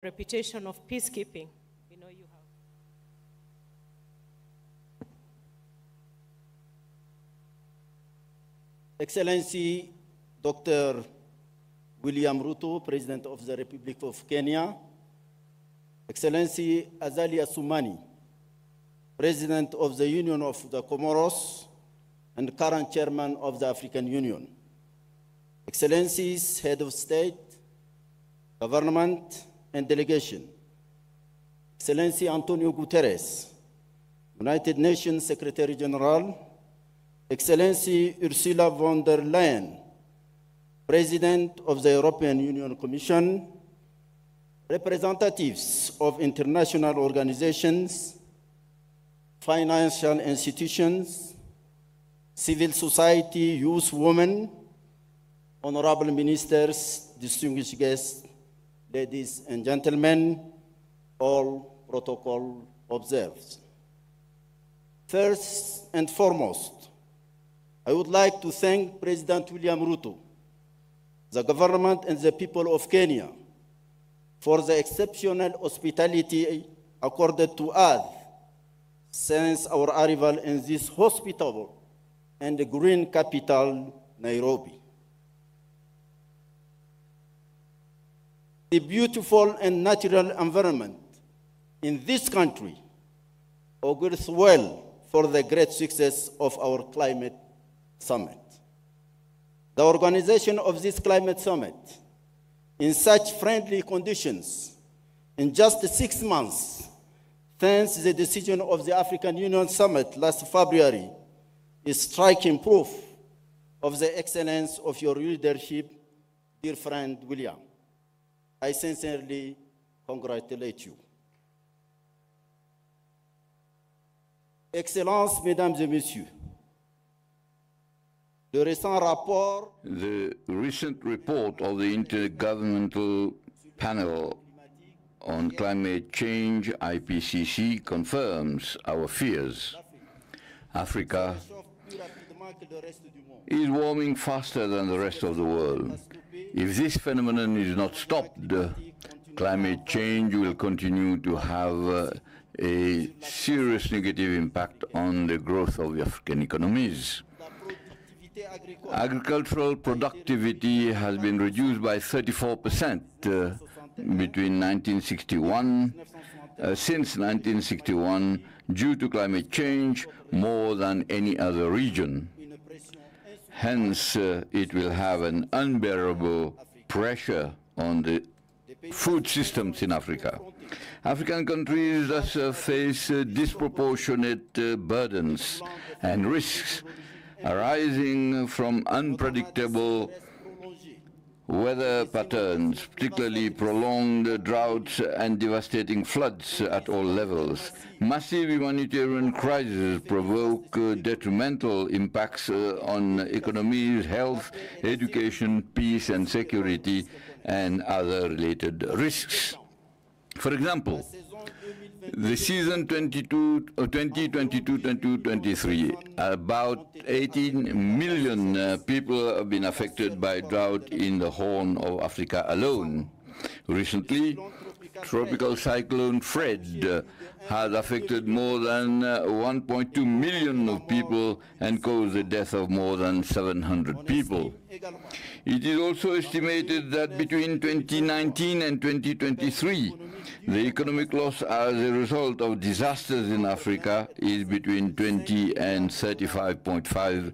reputation of peacekeeping. We know you have. Excellency Dr. William Ruto, President of the Republic of Kenya, Excellency Azali Assoumani, President of the Union of the Comoros and current Chairman of the African Union, Excellencies, Head of State, Government and Delegation, Excellency Antonio Guterres, United Nations Secretary General, Excellency Ursula von der Leyen, President of the European Union Commission, representatives of international organizations, financial institutions, civil society, youth, women, honorable ministers, distinguished guests, ladies and gentlemen, all protocol observed. First and foremost, I would like to thank President William Ruto, the government and the people of Kenya for the exceptional hospitality accorded to us since our arrival in this hospitable and green capital, Nairobi. The beautiful and natural environment in this country augurs well for the great success of our climate summit. The organization of this climate summit in such friendly conditions in just 6 months, thanks to the decision of the African Union Summit last February, is striking proof of the excellence of your leadership, dear friend William. I sincerely congratulate you. Excellences, Mesdames et Messieurs, the recent report of the Intergovernmental Panel on Climate Change, IPCC, confirms our fears. Africa is warming faster than the rest of the world. If this phenomenon is not stopped, climate change will continue to have a serious negative impact on the growth of the African economies. Agricultural productivity has been reduced by 34% between 1961, since 1961, due to climate change, more than any other region. Hence, it will have an unbearable pressure on the food systems in Africa. African countries thus face disproportionate burdens and risks arising from unpredictable weather patterns, particularly prolonged droughts and devastating floods at all levels. Massive humanitarian crises provoke detrimental impacts on economies, health, education, peace and security, and other related risks. For example, the season 2022-2023, about 18 million people have been affected by drought in the Horn of Africa alone. Recently, tropical cyclone Fred has affected more than 1.2 million of people and caused the death of more than 700 people. It is also estimated that between 2019 and 2023, the economic loss as a result of disasters in Africa is between 20 and 35.5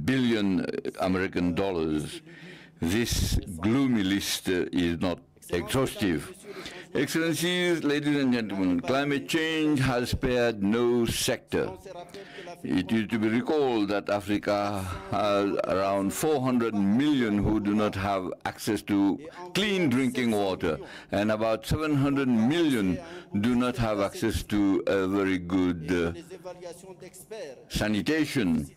billion American dollars. This gloomy list is not exhaustive. Excellencies, ladies and gentlemen, climate change has spared no sector. It is to be recalled that Africa has around 400 million who do not have access to clean drinking water, and about 700 million do not have access to a very good sanitation.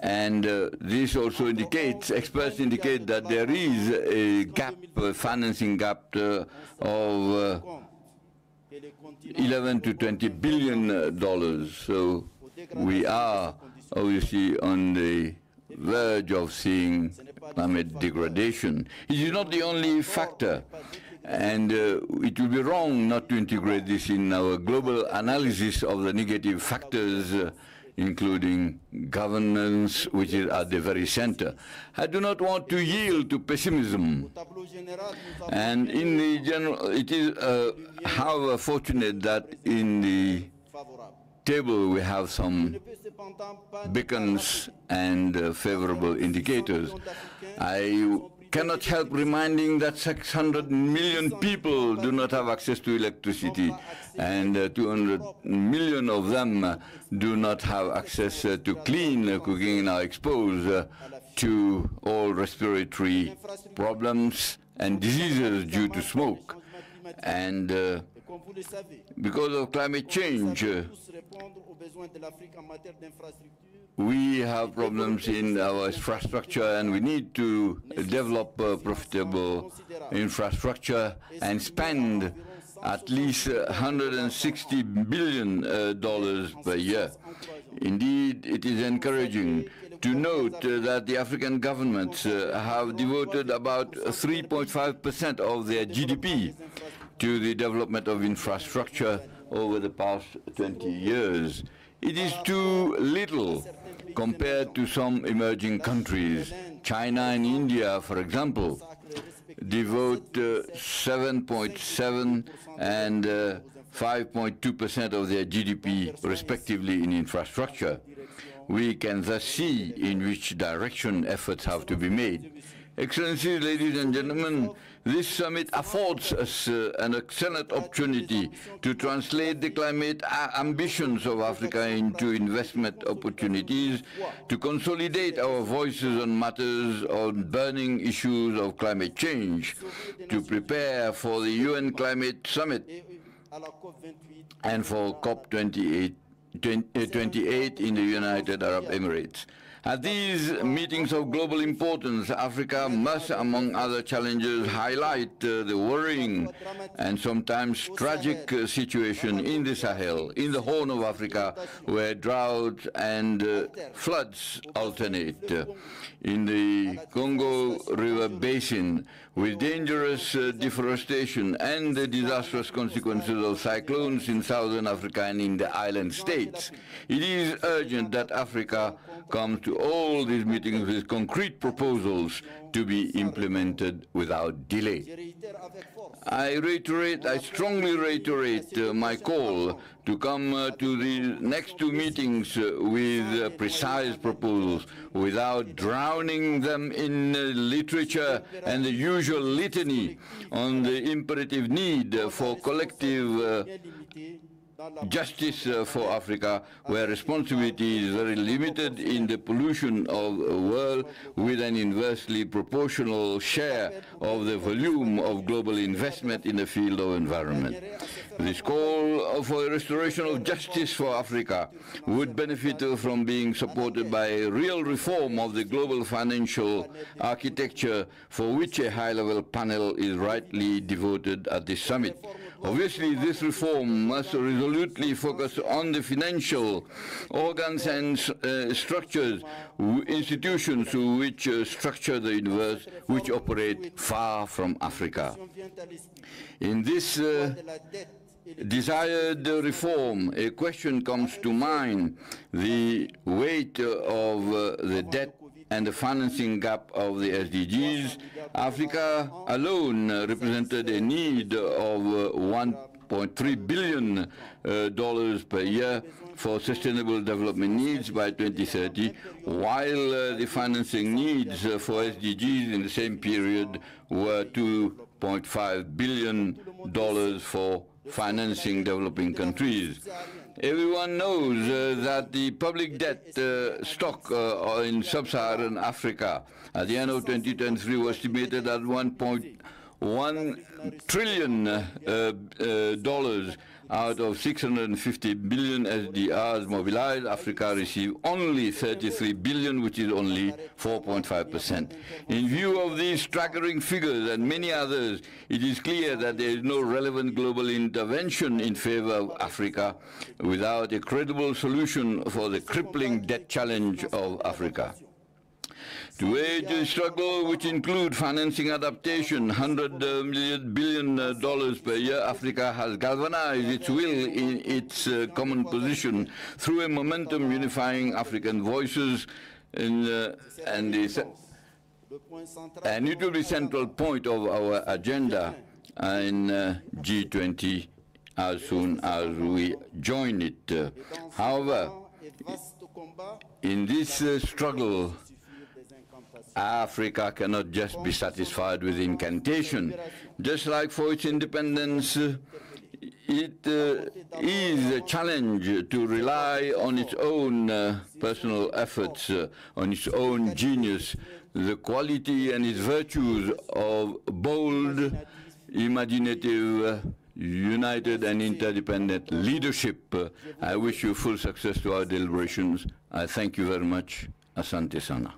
And this also indicates, experts indicate that there is a gap, a financing gap of 11 to 20 billion dollars. So we are obviously on the verge of seeing climate degradation. It is not the only factor. And it will be wrong not to integrate this in our global analysis of the negative factors, including governance, which is at the very center. I do not want to yield to pessimism. And in the general, it is, however, fortunate that in the table we have some beacons and favorable indicators. I cannot help reminding that 600 million people do not have access to electricity, and 200 million of them do not have access to clean cooking and are exposed to all respiratory problems and diseases due to smoke. And because of climate change, we have problems in our infrastructure, and we need to develop profitable infrastructure and spend at least $160 billion per year. Indeed, it is encouraging to note that the African governments have devoted about 3.5% of their GDP to the development of infrastructure over the past 20 years. It is too little compared to some emerging countries. China and India, for example, devote 7.7 and 5.2% of their GDP, respectively, in infrastructure. We can thus see in which direction efforts have to be made. Excellencies, ladies and gentlemen, this summit affords us an excellent opportunity to translate the climate ambitions of Africa into investment opportunities, to consolidate our voices on matters on burning issues of climate change, to prepare for the UN Climate Summit and for COP28 in the United Arab Emirates. At these meetings of global importance, Africa must, among other challenges, highlight the worrying and sometimes tragic situation in the Sahel, in the Horn of Africa, where drought and floods alternate, in the Congo River Basin, with dangerous deforestation and the disastrous consequences of cyclones in southern Africa and in the island states. It is urgent that Africa comes to all these meetings with concrete proposals to be implemented without delay. I strongly reiterate my call to come to the next two meetings with precise proposals without drowning them in literature and the usual litany on the imperative need for collective justice for Africa, where responsibility is very limited in the pollution of the world, with an inversely proportional share of the volume of global investment in the field of environment. This call for a restoration of justice for Africa would benefit from being supported by a real reform of the global financial architecture, for which a high-level panel is rightly devoted at this summit. Obviously, this reform must resolutely focus on the financial organs and structures, institutions which structure the universe, which operate far from Africa. In this desired reform, a question comes to mind: the weight of the debt and the financing gap of the SDGs. Africa alone represented a need of $1.3 billion per year for sustainable development needs by 2030, while the financing needs for SDGs in the same period were $2.5 billion for financing developing countries. Everyone knows that the public debt stock in sub-Saharan Africa at the end of 2023 was estimated at $1.1 trillion out of 650 billion SDRs mobilized. Africa received only 33 billion, which is only 4.5%. In view of these staggering figures and many others, it is clear that there is no relevant global intervention in favor of Africa without a credible solution for the crippling debt challenge of Africa. To wage a struggle which include financing adaptation, $100 billion per year, Africa has galvanized its will in its common position through a momentum unifying African voices, and it will be central point of our agenda in G20 as soon as we join it. However, in this struggle, Africa cannot just be satisfied with incantation. Just like for its independence, it is a challenge to rely on its own personal efforts, on its own genius, the quality and its virtues of bold, imaginative, united and interdependent leadership. I wish you full success to our deliberations. I thank you very much. Asante sana.